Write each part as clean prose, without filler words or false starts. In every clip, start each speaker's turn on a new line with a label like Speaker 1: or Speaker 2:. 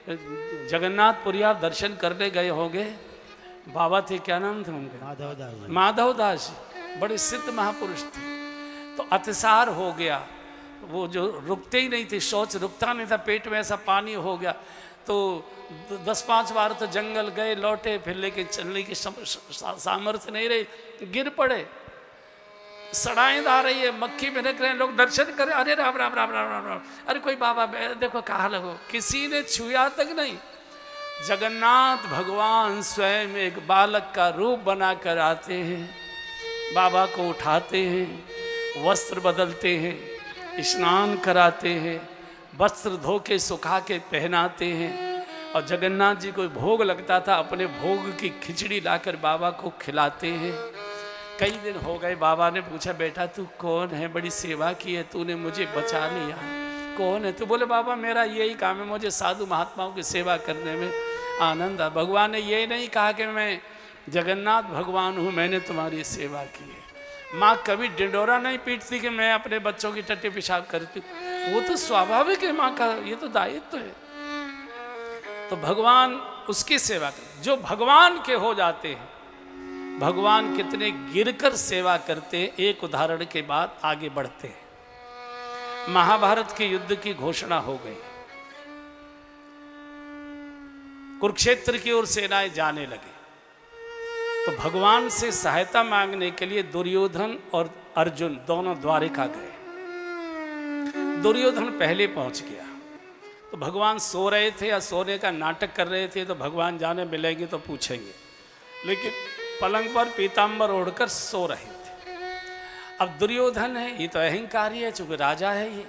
Speaker 1: जगन्नाथपुरी आप दर्शन करने गए होंगे, बाबा थे, क्या नाम थे उनके?
Speaker 2: माधवदास जी।
Speaker 1: माधवदास जी, बड़े सिद्ध महापुरुष थे। तो अतिसार हो गया, वो जो रुकते ही नहीं थे, शौच रुकता नहीं था, पेट में ऐसा पानी हो गया। तो 10-5 बार तो जंगल गए, लौटे, फिर लेके चलने की सामर्थ्य नहीं रही, गिर पड़े। सड़ाएं आ रही है, मक्खी में रख रहे हैं, लोग दर्शन करें, अरे राम राम राम राम राम राम, अरे कोई बाबा देखो कहाँ लगो, किसी ने छुआ तक नहीं। जगन्नाथ भगवान स्वयं एक बालक का रूप बनाकर आते हैं, बाबा को उठाते हैं, वस्त्र बदलते हैं, स्नान कराते हैं, वस्त्र धो के सुखा के पहनाते हैं। और जगन्नाथ जी को भोग लगता था, अपने भोग की खिचड़ी लाकर बाबा को खिलाते हैं। कई दिन हो गए, बाबा ने पूछा, बेटा तू कौन है, बड़ी सेवा की है तूने, मुझे बचा लिया, कौन है तू? बोले बाबा मेरा यही काम है, मुझे साधु महात्माओं की सेवा करने में आनंद है। भगवान ने ये नहीं कहा कि मैं जगन्नाथ भगवान हूँ, मैंने तुम्हारी सेवा की है। माँ कभी डिंडोरा नहीं पीटती कि मैं अपने बच्चों की टट्टी पेशाब करती हूँ, वो तो स्वाभाविक है, माँ का ये तो दायित्व है। तो भगवान उसकी सेवा कर, जो भगवान के हो जाते हैं, भगवान कितने गिरकर सेवा करते हैं, एक उदाहरण के बाद आगे बढ़ते हैं। महाभारत के युद्ध की घोषणा हो गई, कुरुक्षेत्र की ओर सेनाएं जाने लगे। तो भगवान से सहायता मांगने के लिए दुर्योधन और अर्जुन दोनों द्वारिका गए। दुर्योधन पहले पहुंच गया। तो भगवान सो रहे थे या सोने का नाटक कर रहे थे, तो भगवान जाने मिलेंगे तो पूछेंगे, लेकिन पलंग पर पीताम्बर ओढ़कर सो रहे थे। अब दुर्योधन है, ये तो अहंकारी है, चूंकि राजा है, ये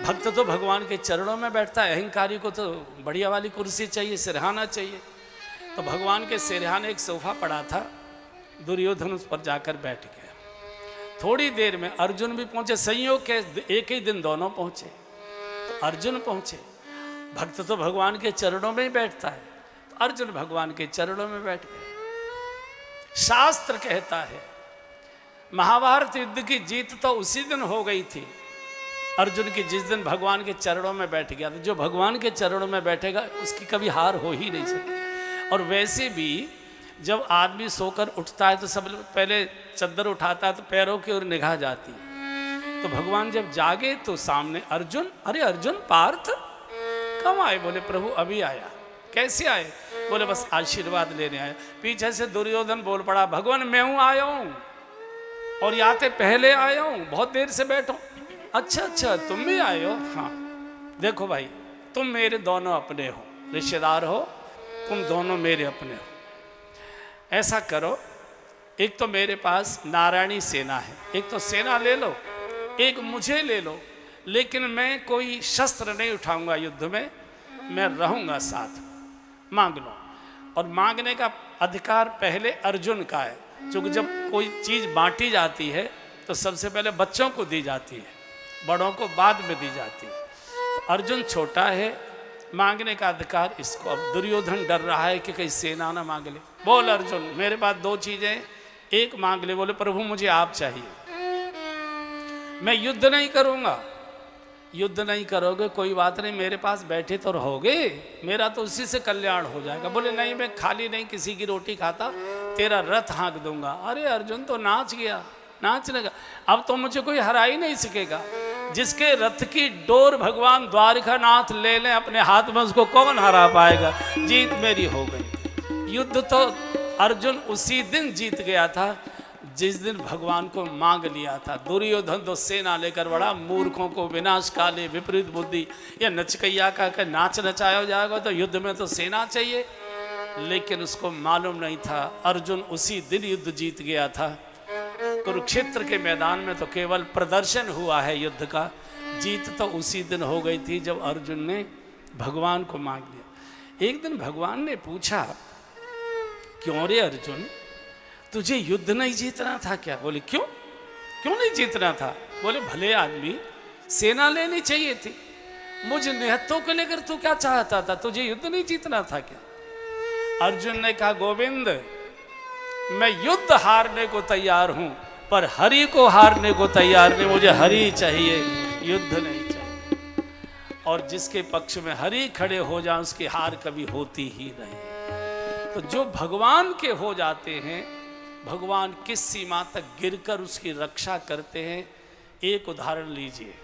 Speaker 1: भक्त तो भगवान के चरणों में बैठता है, अहंकारी को तो बढ़िया वाली कुर्सी चाहिए, सिरहाना चाहिए। तो भगवान के सिरहाने एक सोफा पड़ा था, दुर्योधन उस पर जाकर बैठ गया। थोड़ी देर में अर्जुन भी पहुंचे, संयोग के एक ही दिन दोनों पहुंचे। तो अर्जुन पहुंचे, भक्त तो भगवान के चरणों में ही बैठता है, तो अर्जुन भगवान के चरणों में बैठ गए। शास्त्र कहता है महाभारत युद्ध की जीत तो उसी दिन हो गई थी अर्जुन की, जिस दिन भगवान के चरणों में बैठ गया। तो जो भगवान के चरणों में बैठेगा उसकी कभी हार हो ही नहीं सकती। और वैसे भी जब आदमी सोकर उठता है तो सब पहले चद्दर उठाता है तो पैरों की ओर निगाह जाती है। तो भगवान जब जागे तो सामने अर्जुन, अरे अर्जुन पार्थ कब आए? बोले प्रभु अभी आया। कैसे आए? बोले बस आशीर्वाद लेने आया। पीछे से दुर्योधन बोल पड़ा, भगवान मैं हूं, आया हूं, और याते पहले आया हूं, बहुत देर से बैठो। अच्छा अच्छा तुम भी आए हो? हाँ देखो भाई, तुम मेरे दोनों अपने हो, रिश्तेदार हो, तुम दोनों मेरे अपने हो। ऐसा करो, एक तो मेरे पास नारायणी सेना है, एक तो सेना ले लो, एक मुझे ले लो, लेकिन मैं कोई शस्त्र नहीं उठाऊंगा युद्ध में, मैं रहूंगा साथ। मांग लो। और मांगने का अधिकार पहले अर्जुन का है, क्योंकि जब कोई चीज़ बांटी जाती है तो सबसे पहले बच्चों को दी जाती है, बड़ों को बाद में दी जाती है। तो अर्जुन छोटा है, मांगने का अधिकार इसको। अब दुर्योधन डर रहा है कि कहीं सेना ना मांग ले। बोल अर्जुन मेरे पास दो चीजें, एक मांग ले। बोले प्रभु मुझे आप चाहिए, मैं युद्ध नहीं करूंगा। युद्ध नहीं करोगे कोई बात नहीं, मेरे पास बैठे तो रहोगे, मेरा तो उसी से कल्याण हो जाएगा। बोले नहीं मैं खाली नहीं किसी की रोटी खाता, तेरा रथ हाँक दूंगा। अरे अर्जुन तो नाच गया, नाचने का। अब तो मुझे कोई हरा ही नहीं सकेगा। जिसके रथ की डोर भगवान द्वारिकानाथ ले लें अपने हाथ में, उसको कौन हरा पाएगा? जीत मेरी हो गई। युद्ध तो अर्जुन उसी दिन जीत गया था जिस दिन भगवान को मांग लिया था। दुर्योधन तो सेना लेकर बड़ा, मूर्खों को विनाश काले विपरीत बुद्धि, या नचकैया का नाच नचाया जाएगा तो युद्ध में तो सेना चाहिए। लेकिन उसको मालूम नहीं था अर्जुन उसी दिन युद्ध जीत गया था। कुरुक्षेत्र के मैदान में तो केवल प्रदर्शन हुआ है युद्ध का, जीत तो उसी दिन हो गई थी जब अर्जुन ने भगवान को मांग लिया। एक दिन भगवान ने पूछा, क्यों रे अर्जुन तुझे युद्ध नहीं जीतना था क्या? बोले क्यों नहीं जीतना था? बोले भले आदमी सेना लेनी चाहिए थी, मुझ निहत्तों को लेकर तू क्या चाहता था? तुझे युद्ध नहीं जीतना था क्या? अर्जुन ने कहा गोविंद मैं युद्ध हारने को तैयार हूं, पर हरि को हारने को तैयार नहीं। मुझे हरि चाहिए, युद्ध नहीं चाहिए। और जिसके पक्ष में हरि खड़े हो जाए उसकी हार कभी होती ही नहीं। तो जो भगवान के हो जाते हैं, भगवान किस सीमा तक गिरकर उसकी रक्षा करते हैं। एक उदाहरण लीजिए,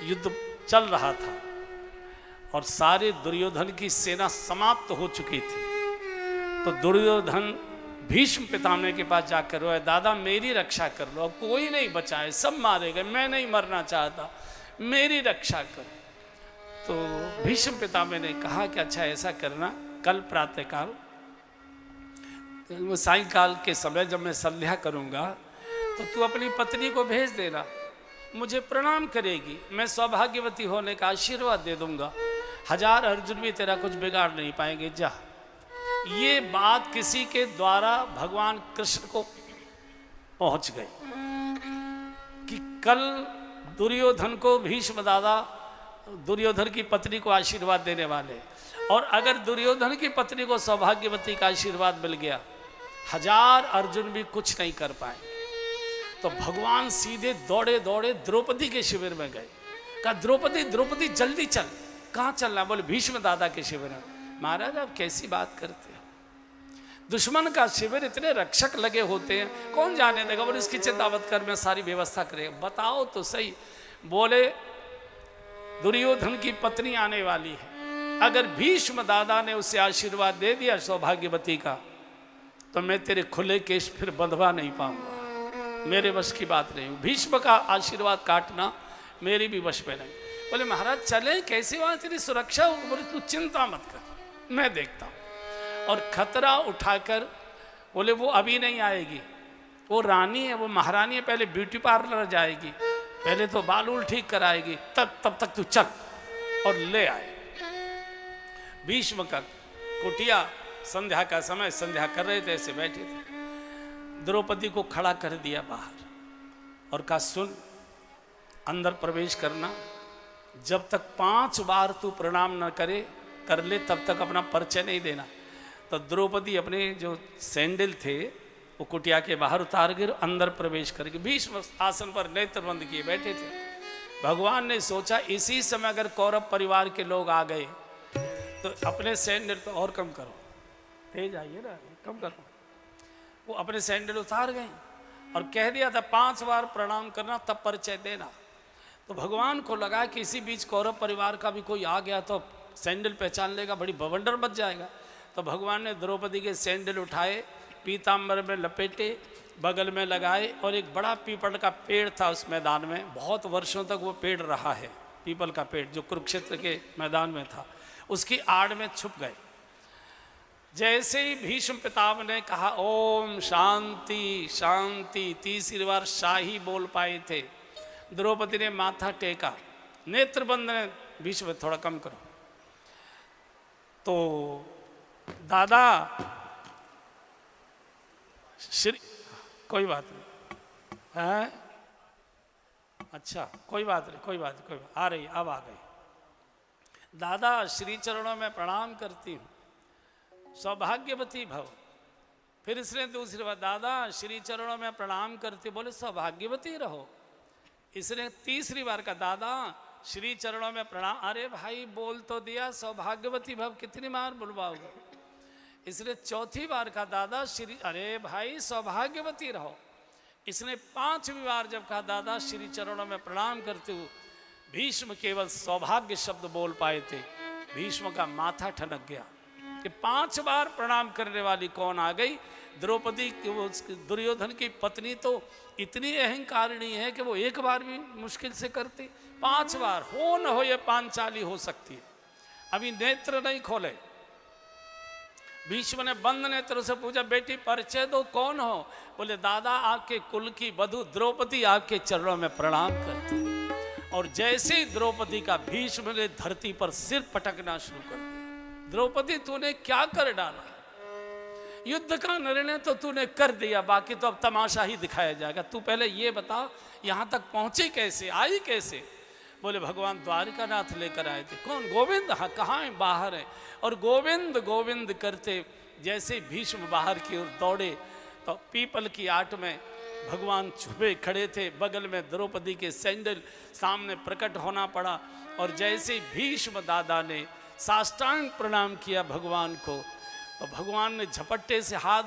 Speaker 1: युद्ध चल रहा था और सारे दुर्योधन की सेना समाप्त हो चुकी थी। तो दुर्योधन भीष्म पितामह के पास जाकर रोए, दादा मेरी रक्षा कर लो, अब कोई नहीं बचा है, सब मारे गए, मैं नहीं मरना चाहता, मेरी रक्षा करो। तो भीष्म पितामह ने कहा कि अच्छा ऐसा करना, कल प्रातःकाल सायंकाल के समय जब मैं संध्या करूंगा तो तू अपनी पत्नी को भेज देना, मुझे प्रणाम करेगी, मैं सौभाग्यवती होने का आशीर्वाद दे दूंगा, 1000 अर्जुन भी तेरा कुछ बिगाड़ नहीं पाएंगे, जा। ये बात किसी के द्वारा भगवान कृष्ण को पहुंच गई कि कल दुर्योधन को भीष्म दादा दुर्योधन की पत्नी को आशीर्वाद देने वाले, और अगर दुर्योधन की पत्नी को सौभाग्यवती का आशीर्वाद मिल गया, 1000 अर्जुन भी कुछ नहीं कर पाएंगे। तो भगवान सीधे दौड़े दौड़े द्रौपदी के शिविर में गए। कहा द्रौपदी द्रौपदी जल्दी चल। कहाँ चलना? बोले भीष्म दादा के शिविर में। महाराज आप कैसी बात करते हो, दुश्मन का शिविर, इतने रक्षक लगे होते हैं, कौन जाने देगा। बोले इसकी चिंता मत कर, मैं सारी व्यवस्था करेगा। बताओ तो सही। बोले दुर्योधन की पत्नी आने वाली है, अगर भीष्म दादा ने उसे आशीर्वाद दे दिया सौभाग्यवती का, तो मैं तेरे खुले केश फिर बंधवा नहीं पाऊंगा, मेरे वश की बात नहीं। भीष्म का आशीर्वाद काटना मेरी भी वश में नहीं। बोले महाराज चले कैसे, वहां तेरी सुरक्षा होगी। बोले तू चिंता मत कर, मैं देखता हूँ। और खतरा उठाकर बोले वो अभी नहीं आएगी, वो रानी है, वो महारानी है, पहले ब्यूटी पार्लर जाएगी, पहले तो बाल उल ठीक कराएगी, तब तक तू चल। और ले आए। भीष्म का कुटिया, संध्या का समय, संध्या कर रहे थे, ऐसे बैठे थे। द्रौपदी को खड़ा कर दिया बाहर और कहा सुन, अंदर प्रवेश करना, जब तक 5 बार तू प्रणाम न कर ले तब तक अपना परिचय नहीं देना। तो द्रौपदी अपने जो सैंडल थे वो कुटिया के बाहर उतार कर अंदर प्रवेश करके भीष्म आसन पर नेत्र बंद किए बैठे थे। भगवान ने सोचा इसी समय अगर कौरव परिवार के लोग आ गए तो अपने सैंडल तो और कम करो, तेज आइए ना, कम करो। वो अपने सैंडल उतार गए और कह दिया था 5 बार प्रणाम करना तब परिचय देना। तो भगवान को लगा कि इसी बीच कौरव परिवार का भी कोई आ गया तो सैंडल पहचान लेगा, बड़ी बवंडर मच जाएगा। तो भगवान ने द्रौपदी के सैंडल उठाए, पीताम्बर में लपेटे, बगल में लगाए, और एक बड़ा पीपल का पेड़ था उस मैदान में, बहुत वर्षों तक वो पेड़ रहा है, पीपल का पेड़ जो कुरुक्षेत्र के मैदान में था, उसकी आड़ में छुप गए। जैसे ही भीष्म पितामह ने कहा ओम शांति शांति, तीसरी बार शाही बोल पाए थे, द्रौपदी ने माथा टेका, नेत्र बंद ने, भीष्म थोड़ा कम करो। तो दादा श्री, कोई बात नहीं है, अच्छा कोई बात नहीं, कोई बात नहीं, आ रही, अब आ गई। दादा श्री चरणों में प्रणाम करती हूँ, सौभाग्यवती भव। फिर इसने दूसरी बार दादा श्री चरणों में प्रणाम करती, बोले सौभाग्यवती रहो। इसने तीसरी बार का दादा श्री चरणों में प्रणाम, अरे भाई बोल तो दिया सौभाग्यवती भव, कितनी बार बुलवाओगे। इसने चौथी बार का दादा श्री, अरे भाई सौभाग्यवती रहो। इसने 5वीं बार जब कहा दादा श्री चरणों में प्रणाम करते हो, भीष्म केवल सौभाग्य शब्द बोल पाए थे। भीष्म का माथा ठनक गया कि 5 बार प्रणाम करने वाली कौन आ गई। द्रौपदी दुर्योधन की पत्नी तो इतनी अहंकारिणी है कि वो एक बार भी मुश्किल से करती, 5 बार हो न हो ये पांचाली हो सकती है। अभी नेत्र नहीं खोले, भीष्म ने बंद नेत्र से पूछा बेटी परिचय दो, कौन हो। बोले दादा आपके कुल की वधु द्रौपदी आपके चरणों में प्रणाम करती। और जैसे ही द्रौपदी का भीष्म ने धरती पर सिर पटकना शुरू कर दिया। द्रौपदी तूने क्या कर डाला, युद्ध का निर्णय तो तूने कर दिया, बाकी तो अब तमाशा ही दिखाया जाएगा। तू पहले ये बता यहाँ तक पहुंची कैसे, आई कैसे। बोले भगवान द्वारिकानाथ लेकर आए थे। कौन? गोविंद। हाँ कहाँ है? बाहर है। और गोविंद गोविंद करते जैसे भीष्म बाहर की ओर दौड़े तो पीपल की आट में भगवान छुपे खड़े थे, बगल में द्रौपदी के सैंडल, सामने प्रकट होना पड़ा। और जैसे भीष्म दादा ने साष्टांग प्रणाम किया भगवान को, तो भगवान ने झपट्टे से हाथ